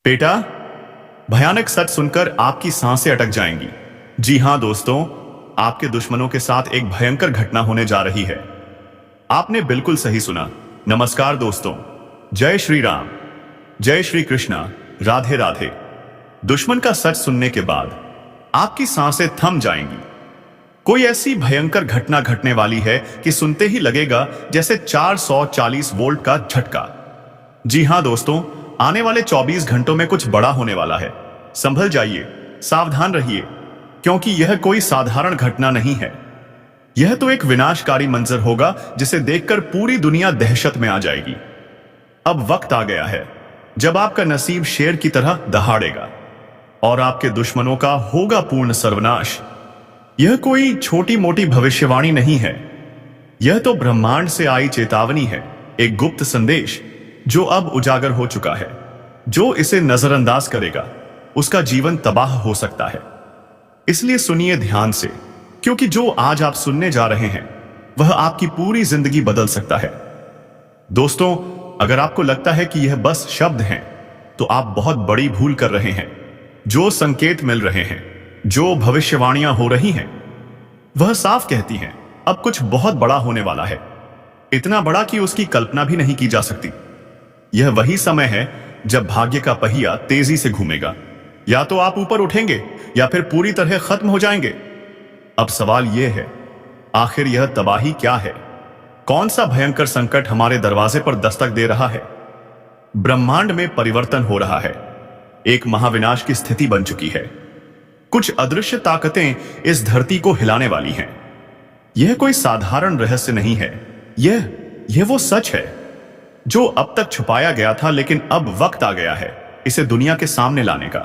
बेटा, भयानक सच सुनकर आपकी सांसें अटक जाएंगी। जी हां दोस्तों, आपके दुश्मनों के साथ एक भयंकर घटना होने जा रही है। आपने बिल्कुल सही सुना। नमस्कार दोस्तों, जय श्री राम, जय श्री कृष्णा, राधे राधे। दुश्मन का सच सुनने के बाद आपकी सांसें थम जाएंगी। कोई ऐसी भयंकर घटना घटने वाली है कि सुनते ही लगेगा जैसे 440 वोल्ट का झटका। जी हां दोस्तों, आने वाले 24 घंटों में कुछ बड़ा होने वाला है। संभल जाइए, सावधान रहिए, क्योंकि यह कोई साधारण घटना नहीं है। यह तो एक विनाशकारी मंजर होगा जिसे देखकर पूरी दुनिया दहशत में आ जाएगी। अब वक्त आ गया है जब आपका नसीब शेर की तरह दहाड़ेगा और आपके दुश्मनों का होगा पूर्ण सर्वनाश। यह कोई छोटी मोटी भविष्यवाणी नहीं है, यह तो ब्रह्मांड से आई चेतावनी है, एक गुप्त संदेश जो अब उजागर हो चुका है। जो इसे नजरअंदाज करेगा उसका जीवन तबाह हो सकता है। इसलिए सुनिए ध्यान से, क्योंकि जो आज आप सुनने जा रहे हैं वह आपकी पूरी जिंदगी बदल सकता है। दोस्तों, अगर आपको लगता है कि यह बस शब्द हैं, तो आप बहुत बड़ी भूल कर रहे हैं। जो संकेत मिल रहे हैं, जो भविष्यवाणियां हो रही हैं, वह साफ कहती हैं अब कुछ बहुत बड़ा होने वाला है, इतना बड़ा कि उसकी कल्पना भी नहीं की जा सकती। यह वही समय है जब भाग्य का पहिया तेजी से घूमेगा। या तो आप ऊपर उठेंगे या फिर पूरी तरह खत्म हो जाएंगे। अब सवाल यह है, आखिर यह तबाही क्या है? कौन सा भयंकर संकट हमारे दरवाजे पर दस्तक दे रहा है? ब्रह्मांड में परिवर्तन हो रहा है, एक महाविनाश की स्थिति बन चुकी है। कुछ अदृश्य ताकतें इस धरती को हिलाने वाली हैं। यह कोई साधारण रहस्य नहीं है, यह वो सच है जो अब तक छुपाया गया था, लेकिन अब वक्त आ गया है इसे दुनिया के सामने लाने का।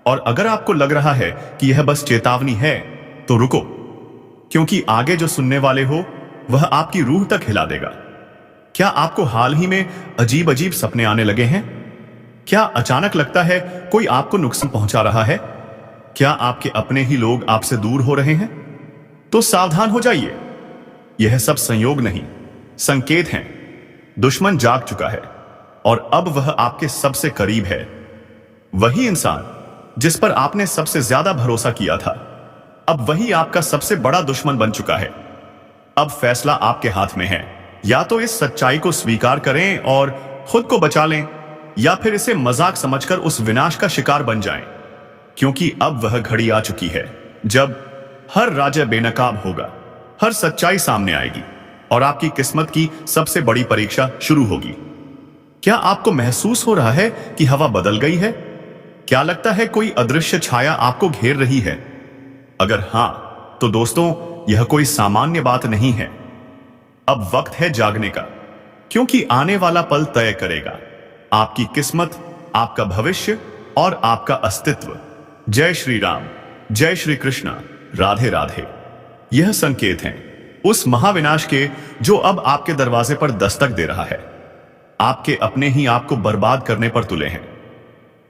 और अगर आपको लग रहा है कि यह बस चेतावनी है, तो रुको, क्योंकि आगे जो सुनने वाले हो वह आपकी रूह तक हिला देगा। क्या आपको हाल ही में अजीब अजीब सपने आने लगे हैं? क्या अचानक लगता है कोई आपको नुकसान पहुंचा रहा है? क्या आपके अपने ही लोग आपसे दूर हो रहे हैं? तो सावधान हो जाइए, यह सब संयोग नहीं, संकेत हैं। दुश्मन जाग चुका है और अब वह आपके सबसे करीब है। वही इंसान जिस पर आपने सबसे ज्यादा भरोसा किया था, अब वही आपका सबसे बड़ा दुश्मन बन चुका है। अब फैसला आपके हाथ में है, या तो इस सच्चाई को स्वीकार करें और खुद को बचा लें, या फिर इसे मजाक समझकर उस विनाश का शिकार बन जाएं। क्योंकि अब वह घड़ी आ चुकी है जब हर राजा बेनकाब होगा, हर सच्चाई सामने आएगी और आपकी किस्मत की सबसे बड़ी परीक्षा शुरू होगी। क्या आपको महसूस हो रहा है कि हवा बदल गई है? क्या लगता है कोई अदृश्य छाया आपको घेर रही है? अगर हां, तो दोस्तों, यह कोई सामान्य बात नहीं है। अब वक्त है जागने का, क्योंकि आने वाला पल तय करेगा आपकी किस्मत, आपका भविष्य और आपका अस्तित्व। जय श्री राम, जय श्री कृष्णा, राधे राधे। यह संकेत हैं उस महाविनाश के जो अब आपके दरवाजे पर दस्तक दे रहा है। आपके अपने ही आपको बर्बाद करने पर तुले हैं।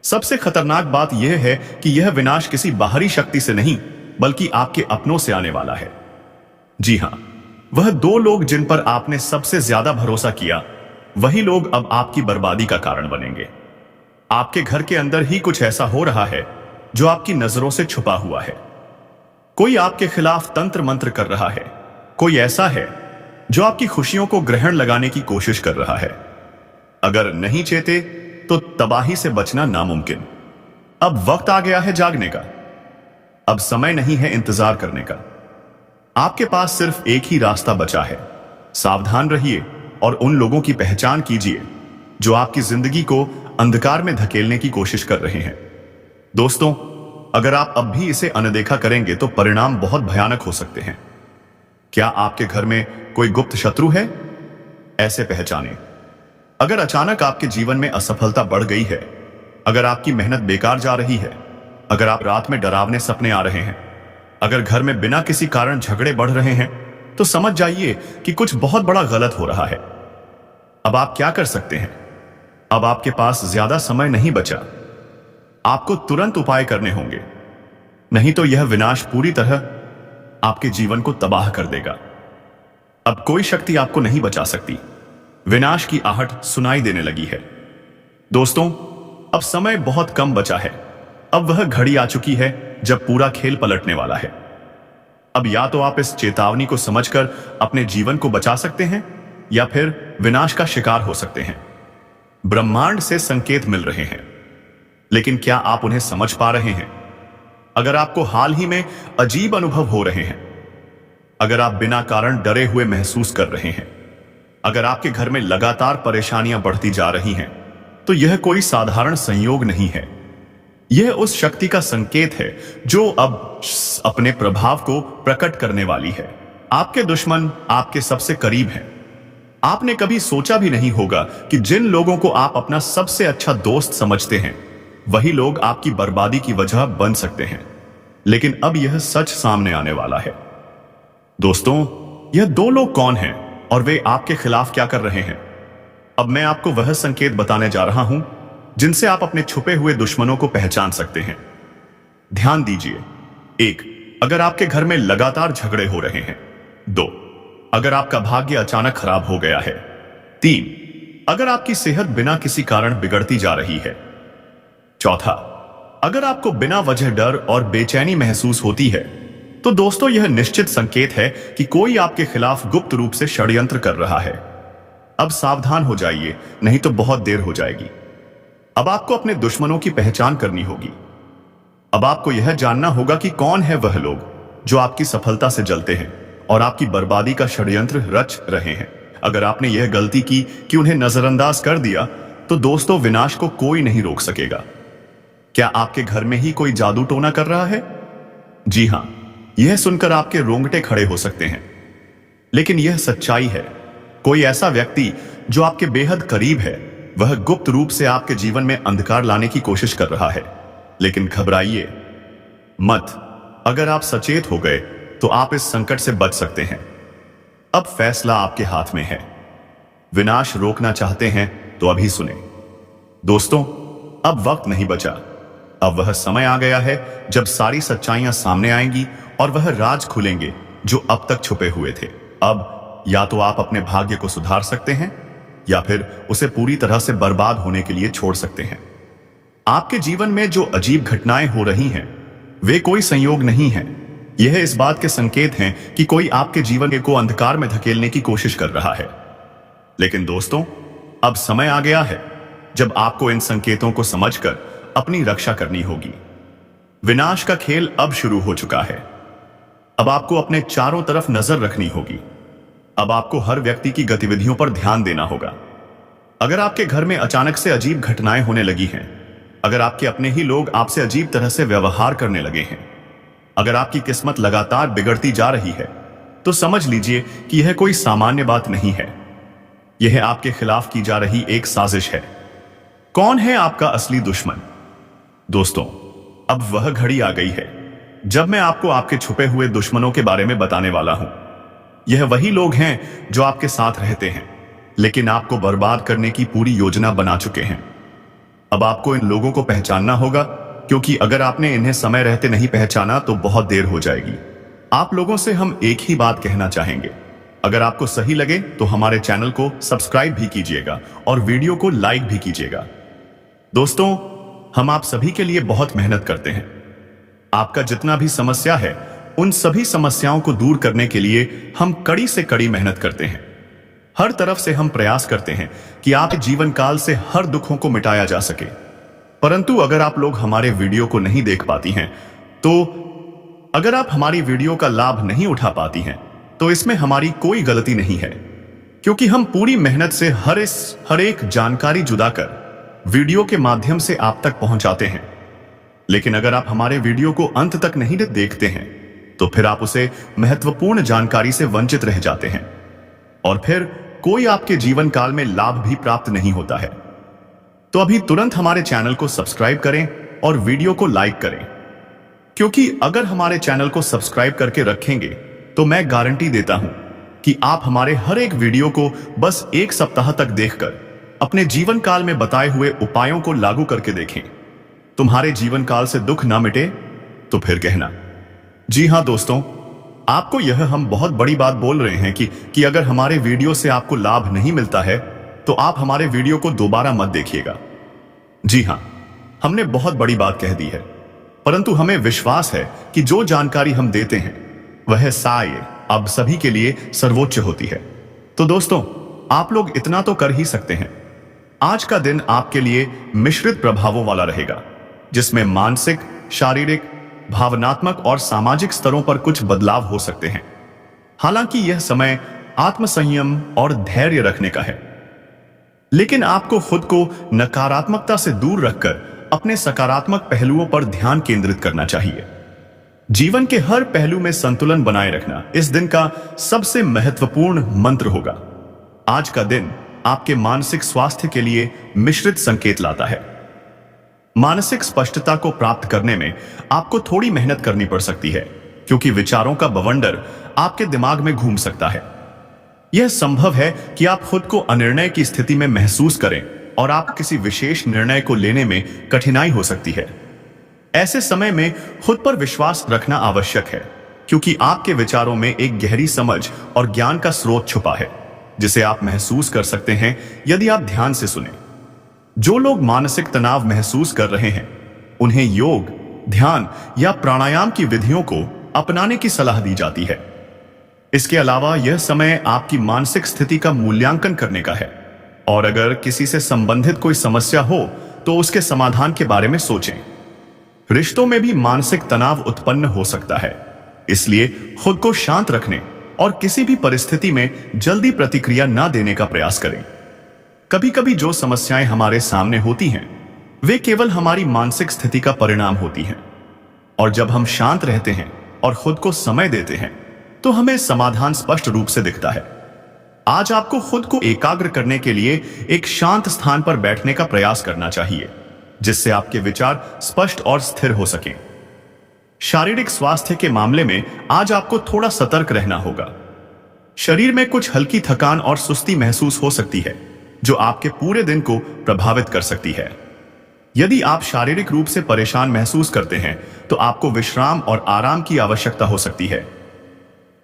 सबसे खतरनाक बात यह है कि यह विनाश किसी बाहरी शक्ति से नहीं, बल्कि आपके अपनों से आने वाला है। जी हां, वह दो लोग जिन पर आपने सबसे ज्यादा भरोसा किया, वही लोग अब आपकी बर्बादी का कारण बनेंगे। आपके घर के अंदर ही कुछ ऐसा हो रहा है जो आपकी नजरों से छुपा हुआ है। कोई आपके खिलाफ तंत्र मंत्र कर रहा है, कोई ऐसा है जो आपकी खुशियों को ग्रहण लगाने की कोशिश कर रहा है। अगर नहीं चेते तो तबाही से बचना नामुमकिन। अब वक्त आ गया है जागने का। अब समय नहीं है इंतजार करने का। आपके पास सिर्फ एक ही रास्ता बचा है। सावधान रहिए और उन लोगों की पहचान कीजिए जो आपकी जिंदगी को अंधकार में धकेलने की कोशिश कर रहे हैं। दोस्तों, अगर आप अब भी इसे अनदेखा करेंगे तो परिणाम बहुत भयानक हो सकते हैं। क्या आपके घर में कोई गुप्त शत्रु है? ऐसे पहचाने। अगर अचानक आपके जीवन में असफलता बढ़ गई है, अगर आपकी मेहनत बेकार जा रही है, अगर आप रात में डरावने सपने आ रहे हैं, अगर घर में बिना किसी कारण झगड़े बढ़ रहे हैं, तो समझ जाइए कि कुछ बहुत बड़ा गलत हो रहा है। अब आप क्या कर सकते हैं? अब आपके पास ज्यादा समय नहीं बचा। आपको तुरंत उपाय करने होंगे, नहीं तो यह विनाश पूरी तरह आपके जीवन को तबाह कर देगा। अब कोई शक्ति आपको नहीं बचा सकती। विनाश की आहट सुनाई देने लगी है। दोस्तों, अब समय बहुत कम बचा है। अब वह घड़ी आ चुकी है जब पूरा खेल पलटने वाला है। अब या तो आप इस चेतावनी को समझकर अपने जीवन को बचा सकते हैं या फिर विनाश का शिकार हो सकते हैं। ब्रह्मांड से संकेत मिल रहे हैं, लेकिन क्या आप उन्हें समझ पा रहे हैं? अगर आपको हाल ही में अजीब अनुभव हो रहे हैं, अगर आप बिना कारण डरे हुए महसूस कर रहे हैं, अगर आपके घर में लगातार परेशानियां बढ़ती जा रही हैं, तो यह कोई साधारण संयोग नहीं है। यह उस शक्ति का संकेत है जो अब अपने प्रभाव को प्रकट करने वाली है। आपके दुश्मन आपके सबसे करीब हैं। आपने कभी सोचा भी नहीं होगा कि जिन लोगों को आप अपना सबसे अच्छा दोस्त समझते हैं, वही लोग आपकी बर्बादी की वजह बन सकते हैं। लेकिन अब यह सच सामने आने वाला है। दोस्तों, यह दो लोग कौन हैं और वे आपके खिलाफ क्या कर रहे हैं? अब मैं आपको वह संकेत बताने जा रहा हूं जिनसे आप अपने छुपे हुए दुश्मनों को पहचान सकते हैं। ध्यान दीजिए। 1. अगर आपके घर में लगातार झगड़े हो रहे हैं। 2. अगर आपका भाग्य अचानक खराब हो गया है। 3. अगर आपकी सेहत बिना किसी कारण बिगड़ती जा रही है। 4. अगर आपको बिना वजह डर और बेचैनी महसूस होती है, तो दोस्तों यह निश्चित संकेत है कि कोई आपके खिलाफ गुप्त रूप से षड्यंत्र कर रहा है। अब सावधान हो जाइए, नहीं तो बहुत देर हो जाएगी। अब आपको अपने दुश्मनों की पहचान करनी होगी। अब आपको यह जानना होगा कि कौन है वह लोग जो आपकी सफलता से जलते हैं और आपकी बर्बादी का षड्यंत्र रच रहे हैं। अगर आपने यह गलती की कि उन्हें नजरअंदाज कर दिया, तो दोस्तों विनाश को कोई नहीं रोक सकेगा। क्या आपके घर में ही कोई जादू टोना कर रहा है? जी हां, यह सुनकर आपके रोंगटे खड़े हो सकते हैं, लेकिन यह सच्चाई है। कोई ऐसा व्यक्ति जो आपके बेहद करीब है, वह गुप्त रूप से आपके जीवन में अंधकार लाने की कोशिश कर रहा है। लेकिन घबराइए मत। अगर आप सचेत हो गए तो आप इस संकट से बच सकते हैं। अब फैसला आपके हाथ में है। विनाश रोकना चाहते हैं तो अभी सुने। दोस्तों, अब वक्त नहीं बचा। अब वह समय आ गया है जब सारी सच्चाइयां सामने आएंगी और वह राज खुलेंगे जो अब तक छुपे हुए थे। अब या तो आप अपने भाग्य को सुधार सकते हैं या फिर उसे पूरी तरह से बर्बाद होने के लिए छोड़ सकते हैं। आपके जीवन में जो अजीब घटनाएं हो रही हैं, वे कोई संयोग नहीं है। यह इस बात के संकेत हैं कि कोई आपके जीवन को अंधकार में धकेलने की कोशिश कर रहा है। लेकिन दोस्तों, अब समय आ गया है जब आपको इन संकेतों को समझकर अपनी रक्षा करनी होगी। विनाश का खेल अब शुरू हो चुका है। अब आपको अपने चारों तरफ नजर रखनी होगी। अब आपको हर व्यक्ति की गतिविधियों पर ध्यान देना होगा। अगर आपके घर में अचानक से अजीब घटनाएं होने लगी हैं, अगर आपके अपने ही लोग आपसे अजीब तरह से व्यवहार करने लगे हैं, अगर आपकी किस्मत लगातार बिगड़ती जा रही है, तो समझ लीजिए कि यह कोई सामान्य बात नहीं है। यह आपके खिलाफ की जा रही एक साजिश है। कौन है आपका असली दुश्मन? दोस्तों, अब वह घड़ी आ गई है जब मैं आपको आपके छुपे हुए दुश्मनों के बारे में बताने वाला हूं। यह वही लोग हैं जो आपके साथ रहते हैं, लेकिन आपको बर्बाद करने की पूरी योजना बना चुके हैं। अब आपको इन लोगों को पहचानना होगा, क्योंकि अगर आपने इन्हें समय रहते नहीं पहचाना तो बहुत देर हो जाएगी। आप लोगों से हम एक ही बात कहना चाहेंगे। अगर आपको सही लगे तो हमारे चैनल को सब्सक्राइब भी कीजिएगा और वीडियो को लाइक भी कीजिएगा। दोस्तों, हम आप सभी के लिए बहुत मेहनत करते हैं। आपका जितना भी समस्या है, उन सभी समस्याओं को दूर करने के लिए हम कड़ी से कड़ी मेहनत करते हैं। हर तरफ से हम प्रयास करते हैं कि आपके जीवन काल से हर दुखों को मिटाया जा सके। परंतु अगर आप लोग हमारे वीडियो को नहीं देख पाती हैं, तो अगर आप हमारी वीडियो का लाभ नहीं उठा पाती हैं, तो इसमें हमारी कोई गलती नहीं है, क्योंकि हम पूरी मेहनत से हर एक जानकारी जुदा कर वीडियो के माध्यम से आप तक पहुंचाते हैं। लेकिन अगर आप हमारे वीडियो को अंत तक नहीं देखते हैं, तो फिर आप उसे महत्वपूर्ण जानकारी से वंचित रह जाते हैं और फिर कोई आपके जीवन काल में लाभ भी प्राप्त नहीं होता है। तो अभी तुरंत हमारे चैनल को सब्सक्राइब करें और वीडियो को लाइक करें, क्योंकि अगर हमारे चैनल को सब्सक्राइब करके रखेंगे तो मैं गारंटी देता हूं कि आप हमारे हर एक वीडियो को बस एक सप्ताह तक देखकर अपने जीवन काल में बताए हुए उपायों को लागू करके देखें। तुम्हारे जीवन काल से दुख ना मिटे तो फिर कहना। जी हां दोस्तों, आपको यह हम बहुत बड़ी बात बोल रहे हैं कि अगर हमारे वीडियो से आपको लाभ नहीं मिलता है, तो आप हमारे वीडियो को दोबारा मत देखिएगा। जी हां, हमने बहुत बड़ी बात कह दी है, परंतु हमें विश्वास है कि जो जानकारी हम देते हैं वह साय अब सभी के लिए सर्वोच्च होती है। तो दोस्तों, आप लोग इतना तो कर ही सकते हैं। आज का दिन आपके लिए मिश्रित प्रभावों वाला रहेगा, जिसमें मानसिक, शारीरिक, भावनात्मक और सामाजिक स्तरों पर कुछ बदलाव हो सकते हैं। हालांकि यह समय आत्मसंयम और धैर्य रखने का है, लेकिन आपको खुद को नकारात्मकता से दूर रखकर अपने सकारात्मक पहलुओं पर ध्यान केंद्रित करना चाहिए। जीवन के हर पहलू में संतुलन बनाए रखना इस दिन का सबसे महत्वपूर्ण मंत्र होगा। आज का दिन आपके मानसिक स्वास्थ्य के लिए मिश्रित संकेत लाता है। मानसिक स्पष्टता को प्राप्त करने में आपको थोड़ी मेहनत करनी पड़ सकती है, क्योंकि विचारों का बवंडर आपके दिमाग में घूम सकता है। यह संभव है कि आप खुद को अनिर्णय की स्थिति में महसूस करें और आप किसी विशेष निर्णय को लेने में कठिनाई हो सकती है। ऐसे समय में खुद पर विश्वास रखना आवश्यक है, क्योंकि आपके विचारों में एक गहरी समझ और ज्ञान का स्रोत छुपा है, जिसे आप महसूस कर सकते हैं यदि आप ध्यान से सुने। जो लोग मानसिक तनाव महसूस कर रहे हैं, उन्हें योग, ध्यान या प्राणायाम की विधियों को अपनाने की सलाह दी जाती है। इसके अलावा यह समय आपकी मानसिक स्थिति का मूल्यांकन करने का है, और अगर किसी से संबंधित कोई समस्या हो तो उसके समाधान के बारे में सोचें। रिश्तों में भी मानसिक तनाव उत्पन्न हो सकता है, इसलिए खुद को शांत रखने और किसी भी परिस्थिति में जल्दी प्रतिक्रिया न देने का प्रयास करें। कभी कभी जो समस्याएं हमारे सामने होती हैं, वे केवल हमारी मानसिक स्थिति का परिणाम होती हैं, और जब हम शांत रहते हैं और खुद को समय देते हैं तो हमें समाधान स्पष्ट रूप से दिखता है। आज आपको खुद को एकाग्र करने के लिए एक शांत स्थान पर बैठने का प्रयास करना चाहिए, जिससे आपके विचार स्पष्ट और स्थिर हो सकें। शारीरिक स्वास्थ्य के मामले में आज आपको थोड़ा सतर्क रहना होगा। शरीर में कुछ हल्की थकान और सुस्ती महसूस हो सकती है, जो आपके पूरे दिन को प्रभावित कर सकती है। यदि आप शारीरिक रूप से परेशान महसूस करते हैं तो आपको विश्राम और आराम की आवश्यकता हो सकती है।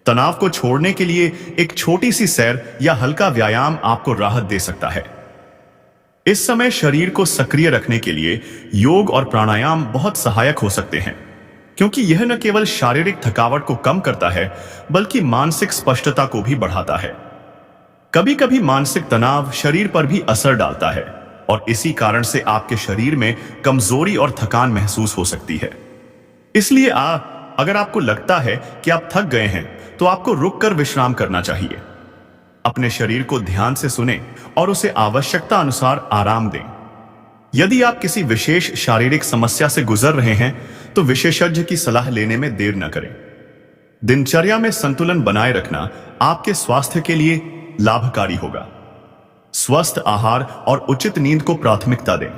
तनाव को छोड़ने के लिए एक छोटी सी सैर या हल्का व्यायाम आपको राहत दे सकता है। इस समय शरीर को सक्रिय रखने के लिए योग और प्राणायाम बहुत सहायक हो सकते हैं, क्योंकि यह न केवल शारीरिक थकावट को कम करता है, बल्कि मानसिक स्पष्टता को भी बढ़ाता है। कभी कभी मानसिक तनाव शरीर पर भी असर डालता है, और इसी कारण से आपके शरीर में कमजोरी और थकान महसूस हो सकती है। इसलिए अगर आपको लगता है कि आप थक गए हैं, तो आपको रुककर विश्राम करना चाहिए। अपने शरीर को ध्यान से सुनें और उसे आवश्यकता अनुसार आराम दें। यदि आप किसी विशेष शारीरिक समस्या से गुजर रहे हैं तो विशेषज्ञ की सलाह लेने में देर न करें। दिनचर्या में संतुलन बनाए रखना आपके स्वास्थ्य के लिए लाभकारी होगा। स्वस्थ आहार और उचित नींद को प्राथमिकता दें।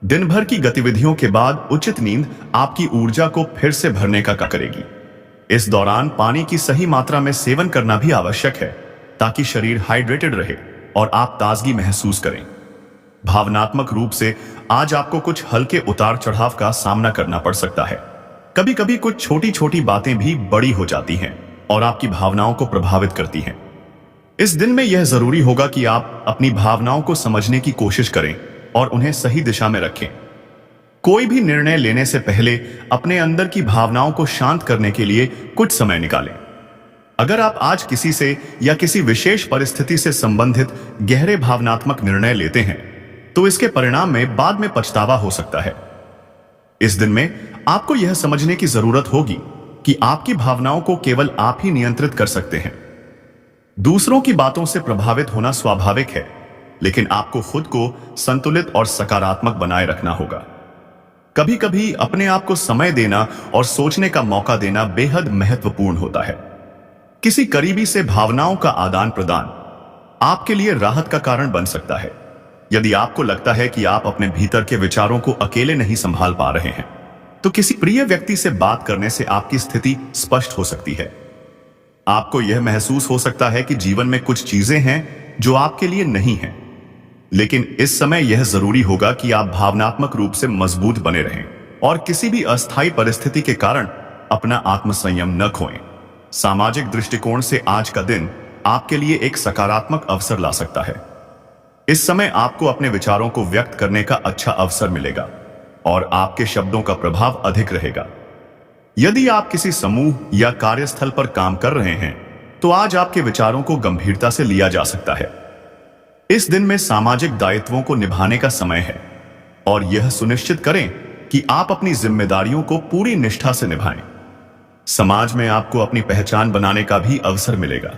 दिन भर की गतिविधियों के बाद उचित नींद आपकी ऊर्जा को फिर से भरने का काम करेगी। इस दौरान पानी की सही मात्रा में सेवन करना भी आवश्यक है, ताकि शरीर हाइड्रेटेड रहे और आप ताजगी महसूस करें। भावनात्मक रूप से आज आपको कुछ हल्के उतार चढ़ाव का सामना करना पड़ सकता है। कभी कभी कुछ छोटी छोटी बातें भी बड़ी हो जाती हैं और आपकी भावनाओं को प्रभावित करती हैं। इस दिन में यह जरूरी होगा कि आप अपनी भावनाओं को समझने की कोशिश करें और उन्हें सही दिशा में रखें। कोई भी निर्णय लेने से पहले अपने अंदर की भावनाओं को शांत करने के लिए कुछ समय निकालें। अगर आप आज किसी से या किसी विशेष परिस्थिति से संबंधित गहरे भावनात्मक निर्णय लेते हैं, तो इसके परिणाम में बाद में पछतावा हो सकता है। इस दिन में आपको यह समझने की जरूरत होगी कि आपकी भावनाओं को केवल आप ही नियंत्रित कर सकते हैं। दूसरों की बातों से प्रभावित होना स्वाभाविक है, लेकिन आपको खुद को संतुलित और सकारात्मक बनाए रखना होगा। कभी कभी अपने आप को समय देना और सोचने का मौका देना बेहद महत्वपूर्ण होता है। किसी करीबी से भावनाओं का आदान प्रदान आपके लिए राहत का कारण बन सकता है। यदि आपको लगता है कि आप अपने भीतर के विचारों को अकेले नहीं संभाल पा रहे हैं, तो किसी प्रिय व्यक्ति से बात करने से आपकी स्थिति स्पष्ट हो सकती है। आपको यह महसूस हो सकता है कि जीवन में कुछ चीजें हैं जो आपके लिए नहीं हैं, लेकिन इस समय यह जरूरी होगा कि आप भावनात्मक रूप से मजबूत बने रहें और किसी भी अस्थायी परिस्थिति के कारण अपना आत्मसंयम न खोएं। सामाजिक दृष्टिकोण से आज का दिन आपके लिए एक सकारात्मक अवसर ला सकता है। इस समय आपको अपने विचारों को व्यक्त करने का अच्छा अवसर मिलेगा, और आपके शब्दों का प्रभाव अधिक रहेगा। यदि आप किसी समूह या कार्यस्थल पर काम कर रहे हैं तो आज आपके विचारों को गंभीरता से लिया जा सकता है। इस दिन में सामाजिक दायित्वों को निभाने का समय है और यह सुनिश्चित करें कि आप अपनी जिम्मेदारियों को पूरी निष्ठा से निभाएं। समाज में आपको अपनी पहचान बनाने का भी अवसर मिलेगा,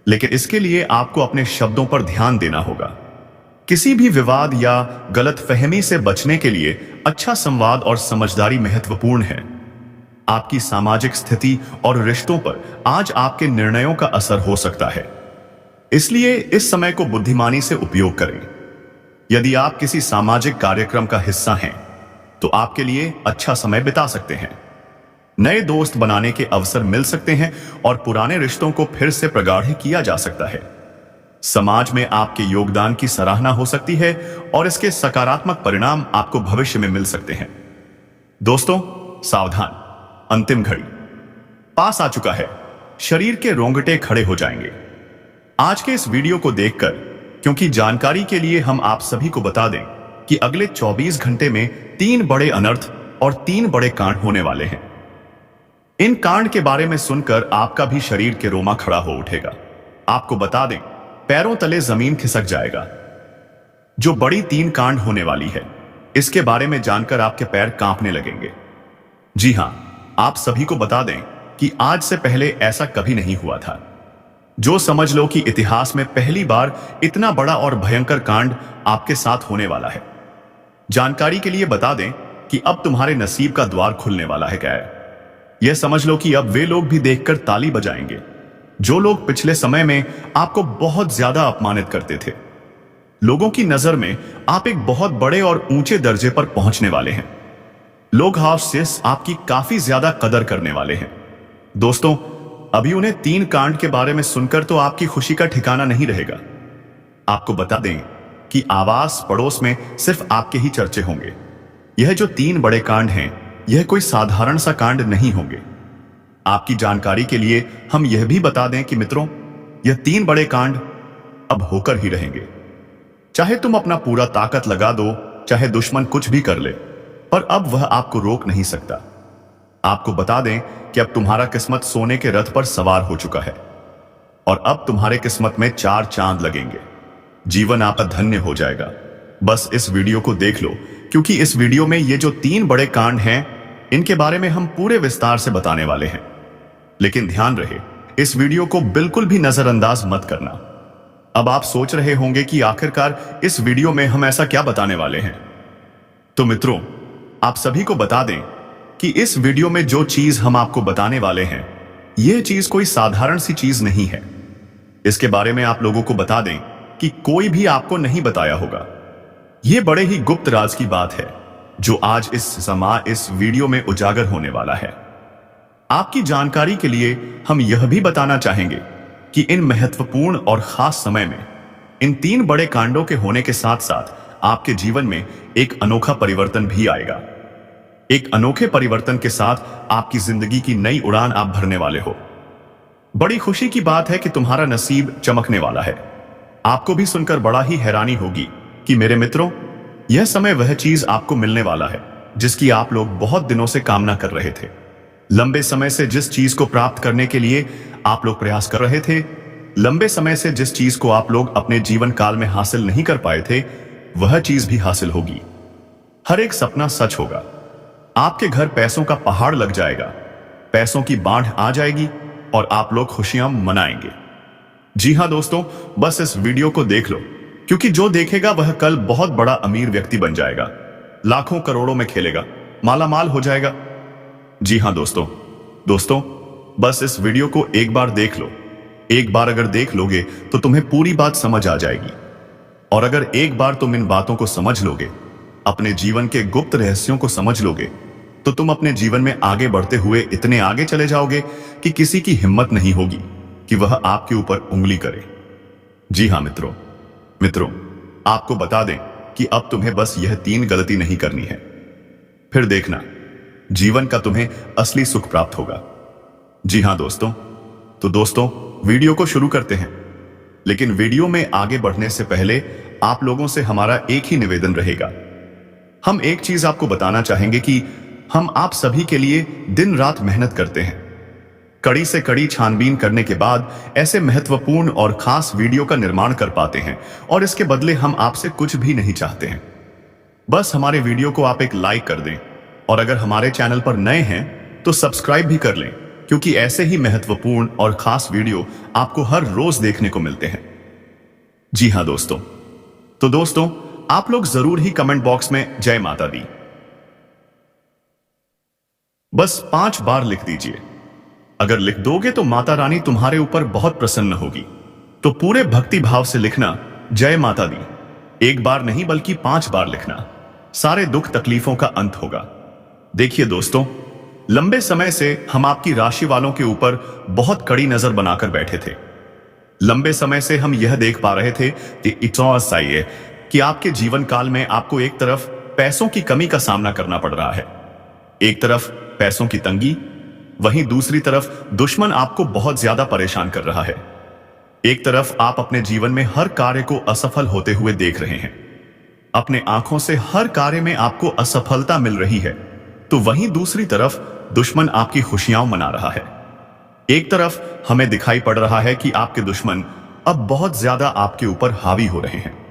लेकिन इसके लिए आपको अपने शब्दों पर ध्यान देना होगा। किसी भी विवाद या गलतफहमी से बचने के लिए अच्छा संवाद और समझदारी महत्वपूर्ण है। आपकी सामाजिक स्थिति और रिश्तों पर आज आपके निर्णयों का असर हो सकता है, इसलिए इस समय को बुद्धिमानी से उपयोग करें। यदि आप किसी सामाजिक कार्यक्रम का हिस्सा हैं तो आपके लिए अच्छा समय बिता सकते हैं। नए दोस्त बनाने के अवसर मिल सकते हैं और पुराने रिश्तों को फिर से प्रगाढ़ किया जा सकता है। समाज में आपके योगदान की सराहना हो सकती है और इसके सकारात्मक परिणाम आपको भविष्य में मिल सकते हैं। दोस्तों, सावधान, अंतिम घड़ी पास आ चुका है। शरीर के रोंगटे खड़े हो जाएंगे आज के इस वीडियो को देखकर, क्योंकि जानकारी के लिए हम आप सभी को बता दें कि अगले 24 घंटे में 3 बड़े अनर्थ और 3 बड़े कांड होने वाले हैं। इन कांड के बारे में सुनकर आपका भी शरीर के रोमा खड़ा हो उठेगा। आपको बता दें, पैरों तले जमीन खिसक जाएगा। जो बड़ी 3 कांड होने वाली है, इसके बारे में जानकर आपके पैर कांपने लगेंगे। जी हां, आप सभी को बता दें कि आज से पहले ऐसा कभी नहीं हुआ था। जो समझ लो कि इतिहास में पहली बार इतना बड़ा और भयंकर कांड आपके साथ होने वाला है। जानकारी के लिए बता दें कि अब तुम्हारे नसीब का द्वार खुलने वाला है। क्या है यह समझ लो कि अब वे लोग भी देखकर ताली बजाएंगे जो लोग पिछले समय में आपको बहुत ज्यादा अपमानित करते थे। लोगों की नजर में आप एक बहुत बड़े और ऊंचे दर्जे पर पहुंचने वाले हैं। लोग आपसे आपकी काफी ज्यादा कदर करने वाले हैं। दोस्तों, अभी उन्हें 3 कांड के बारे में सुनकर तो आपकी खुशी का ठिकाना नहीं रहेगा। आपको बता दें कि आवास पड़ोस में सिर्फ आपके ही चर्चे होंगे। यह जो 3 बड़े कांड हैं, यह कोई साधारण सा कांड नहीं होंगे। आपकी जानकारी के लिए हम यह भी बता दें कि मित्रों, यह 3 बड़े कांड अब होकर ही रहेंगे। चाहे तुम अपना पूरा ताकत लगा दो, चाहे दुश्मन कुछ भी कर ले, पर अब वह आपको रोक नहीं सकता। आपको बता दें कि अब तुम्हारा किस्मत सोने के रथ पर सवार हो चुका है और अब तुम्हारे किस्मत में 4 चांद लगेंगे। जीवन आपका धन्य हो जाएगा। बस इस वीडियो को देख लो, क्योंकि इस वीडियो में ये जो 3 बड़े कांड हैं, इनके बारे में हम पूरे विस्तार से बताने वाले हैं। लेकिन ध्यान रहे, इस वीडियो को बिल्कुल भी नजरअंदाज मत करना। अब आप सोच रहे होंगे कि आखिरकार इस वीडियो में हम ऐसा क्या बताने वाले हैं। तो मित्रों, आप सभी को बता दें कि इस वीडियो में जो चीज हम आपको बताने वाले हैं, यह चीज कोई साधारण सी चीज नहीं है। इसके बारे में आप लोगों को बता दें कि कोई भी आपको नहीं बताया होगा। यह बड़े ही गुप्त राज की बात है जो आज इस वीडियो में उजागर होने वाला है। आपकी जानकारी के लिए हम यह भी बताना चाहेंगे कि इन महत्वपूर्ण और खास समय में इन 3 बड़े कांडों के होने के साथ साथ आपके जीवन में एक अनोखा परिवर्तन भी आएगा। एक अनोखे परिवर्तन के साथ आपकी जिंदगी की नई उड़ान आप भरने वाले हो। बड़ी खुशी की बात है कि तुम्हारा नसीब चमकने वाला है। आपको भी सुनकर बड़ा ही हैरानी होगी कि मेरे मित्रों, यह समय वह चीज आपको मिलने वाला है जिसकी आप लोग बहुत दिनों से कामना कर रहे थे। लंबे समय से जिस चीज को प्राप्त करने के लिए आप लोग प्रयास कर रहे थे, लंबे समय से जिस चीज को आप लोग अपने जीवन काल में हासिल नहीं कर पाए थे, वह चीज भी हासिल होगी। हर एक सपना सच होगा। आपके घर पैसों का पहाड़ लग जाएगा, पैसों की बाढ़ आ जाएगी और आप लोग खुशियां मनाएंगे। जी हां दोस्तों, बस इस वीडियो को देख लो, क्योंकि जो देखेगा वह कल बहुत बड़ा अमीर व्यक्ति बन जाएगा, लाखों करोड़ों में खेलेगा, मालामाल हो जाएगा। जी हां दोस्तों, बस इस वीडियो को एक बार देख लो। एक बार अगर देख लोगे तो तुम्हें पूरी बात समझ आ जाएगी। और अगर एक बार तुम इन बातों को समझ लोगे, अपने जीवन के गुप्त रहस्यों को समझ लोगे, तो तुम अपने जीवन में आगे बढ़ते हुए इतने आगे चले जाओगे कि किसी की हिम्मत नहीं होगी कि वह आपके ऊपर उंगली करे। जी हां मित्रों, आपको बता दें कि अब तुम्हें बस यह 3 गलती नहीं करनी है, फिर देखना जीवन का तुम्हें असली सुख प्राप्त होगा। जी हां दोस्तों, तो दोस्तों वीडियो को शुरू करते हैं। लेकिन वीडियो में आगे बढ़ने से पहले आप लोगों से हमारा एक ही निवेदन रहेगा। हम एक चीज आपको बताना चाहेंगे कि हम आप सभी के लिए दिन रात मेहनत करते हैं, कड़ी से कड़ी छानबीन करने के बाद ऐसे महत्वपूर्ण और खास वीडियो का निर्माण कर पाते हैं, और इसके बदले हम आपसे कुछ भी नहीं चाहते हैं। बस हमारे वीडियो को आप एक लाइक कर दें, और अगर हमारे चैनल पर नए हैं तो सब्सक्राइब भी कर लें, क्योंकि ऐसे ही महत्वपूर्ण और खास वीडियो आपको हर रोज देखने को मिलते हैं। जी हाँ दोस्तों, तो दोस्तों आप लोग जरूर ही कमेंट बॉक्स में जय माता दी बस 5 बार लिख दीजिए। अगर लिख दोगे तो माता रानी तुम्हारे ऊपर बहुत प्रसन्न होगी। तो पूरे भक्ति भाव से लिखना जय माता दी। 1 बार नहीं बल्कि 5 बार लिखना, सारे दुख तकलीफों का अंत होगा। देखिए दोस्तों, लंबे समय से हम आपकी राशि वालों के ऊपर बहुत कड़ी नजर बनाकर बैठे थे। लंबे समय से हम यह देख पा रहे थे कि आपके जीवन काल में आपको एक तरफ पैसों की कमी का सामना करना पड़ रहा है, एक तरफ पैसों की तंगी, वहीं दूसरी तरफ दुश्मन आपको बहुत ज्यादा परेशान कर रहा है। एक तरफ आप अपने जीवन में हर कार्य को असफल होते हुए देख रहे हैं, अपने आंखों से हर कार्य में आपको असफलता मिल रही है, तो वहीं दूसरी तरफ दुश्मन आपकी खुशियां मना रहा है। एक तरफ हमें दिखाई पड़ रहा है कि आपके दुश्मन अब बहुत ज्यादा आपके ऊपर हावी हो रहे हैं।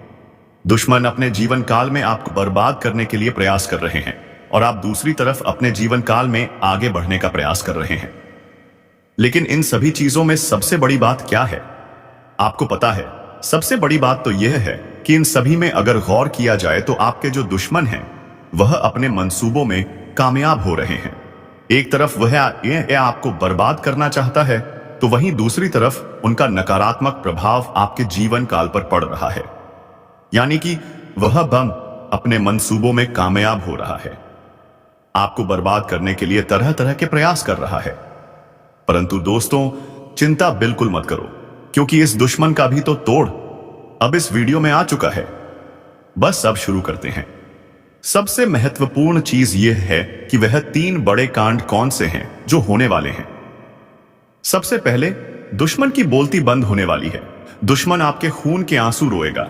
दुश्मन अपने जीवन काल में आपको बर्बाद करने के लिए प्रयास कर रहे हैं, और आप दूसरी तरफ अपने जीवन काल में आगे बढ़ने का प्रयास कर रहे हैं। लेकिन इन सभी चीजों में सबसे बड़ी बात क्या है? आपको पता है, सबसे बड़ी बात तो यह है कि इन सभी में अगर गौर किया जाए तो आपके जो दुश्मन हैं वह अपने मंसूबों में कामयाब हो रहे हैं। एक तरफ वह आपको बर्बाद करना चाहता है, तो वहीं दूसरी तरफ उनका नकारात्मक प्रभाव आपके जीवन काल पर पड़ रहा है, यानी कि वह बम अपने मंसूबों में कामयाब हो रहा है, आपको बर्बाद करने के लिए तरह तरह के प्रयास कर रहा है। परंतु दोस्तों, चिंता बिल्कुल मत करो, क्योंकि इस दुश्मन का भी तो तोड़ अब इस वीडियो में आ चुका है। बस अब शुरू करते हैं। सबसे महत्वपूर्ण चीज यह है कि वह 3 बड़े कांड कौन से हैं जो होने वाले हैं। सबसे पहले, दुश्मन की बोलती बंद होने वाली है। दुश्मन आपके खून के आंसू रोएगा,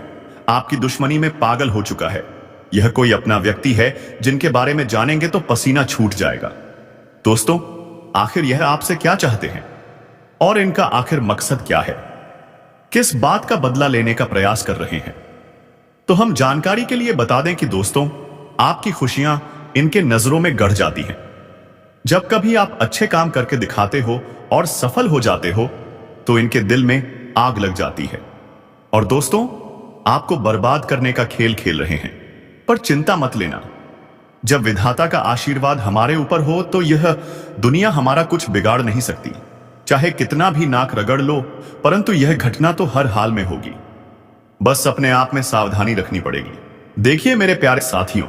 आपकी दुश्मनी में पागल हो चुका है। यह कोई अपना व्यक्ति है जिनके बारे में जानेंगे तो पसीना छूट जाएगा। दोस्तों, आखिर यह आपसे क्या चाहते हैं और इनका आखिर मकसद क्या है? किस बात का बदला लेने का प्रयास कर रहे हैं? तो हम जानकारी के लिए बता दें कि दोस्तों, आपकी खुशियां इनके नजरों में गड़ जाती हैं। जब कभी आप अच्छे काम करके दिखाते हो और सफल हो जाते हो तो इनके दिल में आग लग जाती है, और दोस्तों आपको बर्बाद करने का खेल खेल रहे हैं। पर चिंता मत लेना, जब विधाता का आशीर्वाद हमारे ऊपर हो तो यह दुनिया हमारा कुछ बिगाड़ नहीं सकती। चाहे कितना भी नाक रगड़ लो, परंतु यह घटना तो हर हाल में होगी। बस अपने आप में सावधानी रखनी पड़ेगी। देखिए मेरे प्यारे साथियों,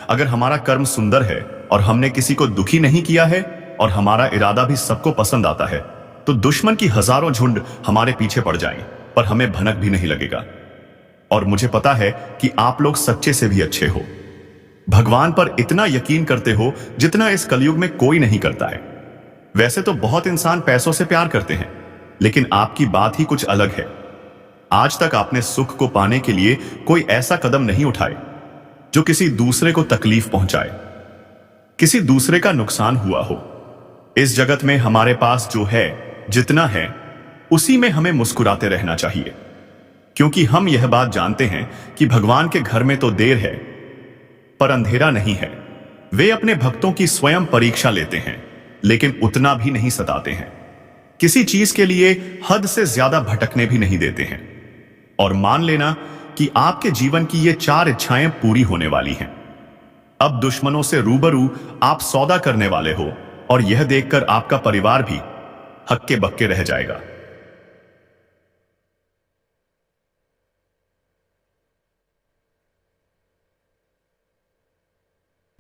अगर हमारा कर्म सुंदर है और हमने किसी को दुखी नहीं किया है और हमारा इरादा भी सबको पसंद आता है, तो दुश्मन की हजारों झुंड हमारे पीछे पड़ जाएं, पर हमें भनक भी नहीं लगेगा। और मुझे पता है कि आप लोग सच्चे से भी अच्छे हो, भगवान पर इतना यकीन करते हो जितना इस कलयुग में कोई नहीं करता है। वैसे तो बहुत इंसान पैसों से प्यार करते हैं, लेकिन आपकी बात ही कुछ अलग है। आज तक आपने सुख को पाने के लिए कोई ऐसा कदम नहीं उठाए जो किसी दूसरे को तकलीफ पहुंचाए, किसी दूसरे का नुकसान हुआ हो। इस जगत में हमारे पास जो है, जितना है, उसी में हमें मुस्कुराते रहना चाहिए, क्योंकि हम यह बात जानते हैं कि भगवान के घर में तो देर है पर अंधेरा नहीं है। वे अपने भक्तों की स्वयं परीक्षा लेते हैं, लेकिन उतना भी नहीं सताते हैं। किसी चीज के लिए हद से ज्यादा भटकने भी नहीं देते हैं। और मान लेना कि आपके जीवन की ये 4 इच्छाएं पूरी होने वाली हैं। अब दुश्मनों से रूबरू आप सौदा करने वाले हो, और यह देखकर आपका परिवार भी हक्के बक्के रह जाएगा।